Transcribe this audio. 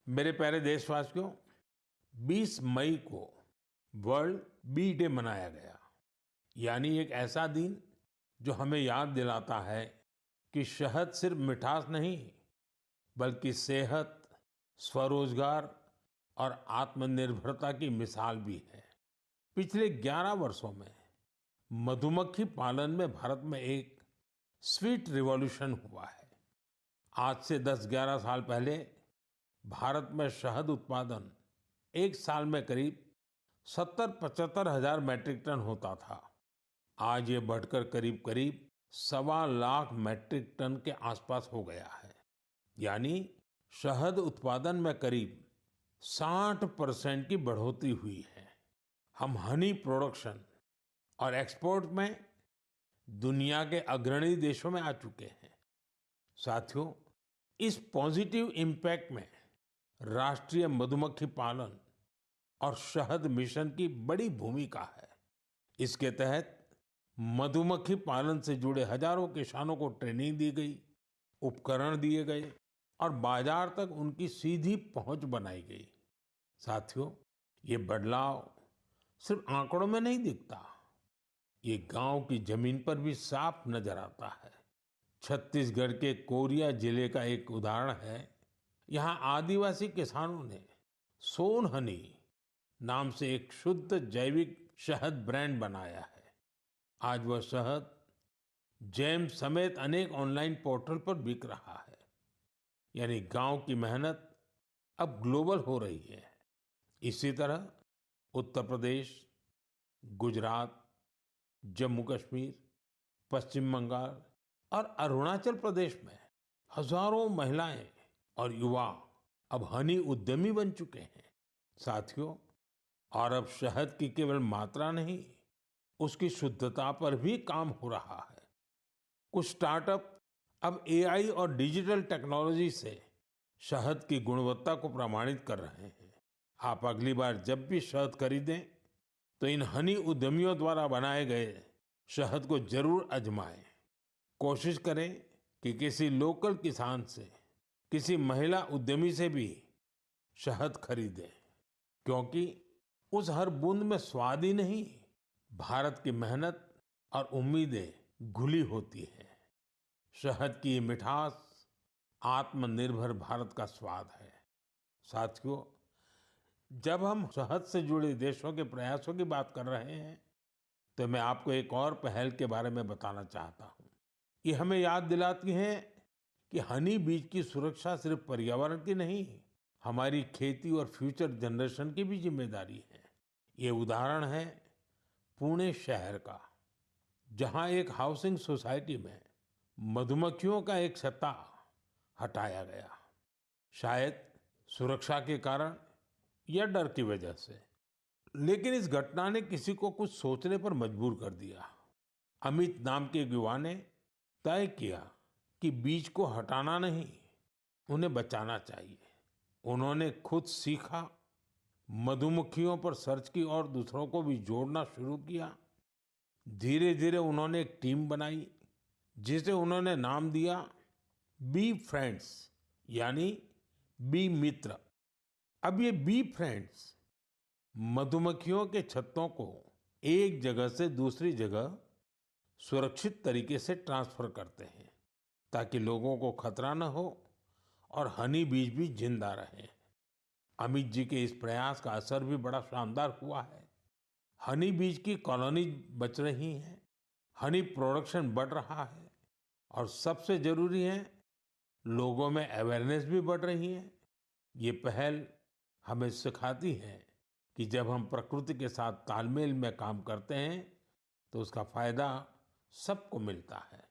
मेरे प्यारे देशवासियों, 20 मई को वर्ल्ड बी डे मनाया गया। यानी एक ऐसा दिन जो हमें याद दिलाता है कि शहद सिर्फ मिठास नहीं, बल्कि सेहत, स्वरोजगार और आत्मनिर्भरता की मिसाल भी है। पिछले 11 वर्षों में मधुमक्खी पालन में भारत में एक स्वीट रिवॉल्यूशन हुआ है। आज से 10-11 साल पहले भारत में शहद उत्पादन एक साल में करीब 70-75 हजार मैट्रिक टन होता था। आज ये बढ़कर करीब करीब 1.25 लाख मैट्रिक टन के आसपास हो गया है। यानी शहद उत्पादन में करीब 60% की बढ़ोतरी हुई है। हम हनी प्रोडक्शन और एक्सपोर्ट में दुनिया के अग्रणी देशों में आ चुके हैं। साथियों, इस पॉजिटिव इम्पैक्ट में राष्ट्रीय मधुमक्खी पालन और शहद मिशन की बड़ी भूमिका है। इसके तहत मधुमक्खी पालन से जुड़े हजारों किसानों को ट्रेनिंग दी गई, उपकरण दिए गए और बाजार तक उनकी सीधी पहुंच बनाई गई। साथियों, ये बदलाव सिर्फ आंकड़ों में नहीं दिखता, ये गांव की जमीन पर भी साफ नजर आता है। छत्तीसगढ़ के कोरिया जिले का एक उदाहरण है। यहाँ आदिवासी किसानों ने सोन हनी नाम से एक शुद्ध जैविक शहद ब्रांड बनाया है। आज वह शहद जैम समेत अनेक ऑनलाइन पोर्टल पर बिक रहा है। यानी गांव की मेहनत अब ग्लोबल हो रही है। इसी तरह उत्तर प्रदेश, गुजरात, जम्मू कश्मीर, पश्चिम बंगाल और अरुणाचल प्रदेश में हजारों महिलाएं और युवा अब हनी उद्यमी बन चुके हैं। साथियों, और अब शहद की केवल मात्रा नहीं, उसकी शुद्धता पर भी काम हो रहा है। कुछ स्टार्टअप अब एआई और डिजिटल टेक्नोलॉजी से शहद की गुणवत्ता को प्रमाणित कर रहे हैं। आप अगली बार जब भी शहद खरीदें तो इन हनी उद्यमियों द्वारा बनाए गए शहद को जरूर आजमाएं। कोशिश करें कि किसी लोकल किसान से, किसी महिला उद्यमी से भी शहद खरीदें, क्योंकि उस हर बूंद में स्वाद ही नहीं, भारत की मेहनत और उम्मीदें घुली होती हैं। शहद की ये मिठास आत्मनिर्भर भारत का स्वाद है। साथियों, जब हम शहद से जुड़े देशों के प्रयासों की बात कर रहे हैं, तो मैं आपको एक और पहल के बारे में बताना चाहता हूँ। ये हमें याद दिलाती है कि हनी बीज की सुरक्षा सिर्फ पर्यावरण की नहीं, हमारी खेती और फ्यूचर जनरेशन की भी जिम्मेदारी है। ये उदाहरण है पुणे शहर का, जहाँ एक हाउसिंग सोसाइटी में मधुमक्खियों का एक छत्ता हटाया गया। शायद सुरक्षा के कारण या डर की वजह से, लेकिन इस घटना ने किसी को कुछ सोचने पर मजबूर कर दिया। अमित नाम के एक युवा ने तय किया कि बीज को हटाना नहीं, उन्हें बचाना चाहिए। उन्होंने खुद सीखा, मधुमक्खियों पर सर्च की और दूसरों को भी जोड़ना शुरू किया। धीरे धीरे उन्होंने एक टीम बनाई, जिसे उन्होंने नाम दिया बी फ्रेंड्स, यानी बी मित्र। अब ये बी फ्रेंड्स मधुमक्खियों के छत्तों को एक जगह से दूसरी जगह सुरक्षित तरीके से ट्रांसफर करते हैं, ताकि लोगों को खतरा न हो और हनी बीज भी जिंदा रहे। अमित जी के इस प्रयास का असर भी बड़ा शानदार हुआ है। हनी बीज की कॉलोनी बच रही है, हनी प्रोडक्शन बढ़ रहा है और सबसे जरूरी है, लोगों में अवेयरनेस भी बढ़ रही है। ये पहल हमें सिखाती है कि जब हम प्रकृति के साथ तालमेल में काम करते हैं तो उसका फायदा सबको मिलता है।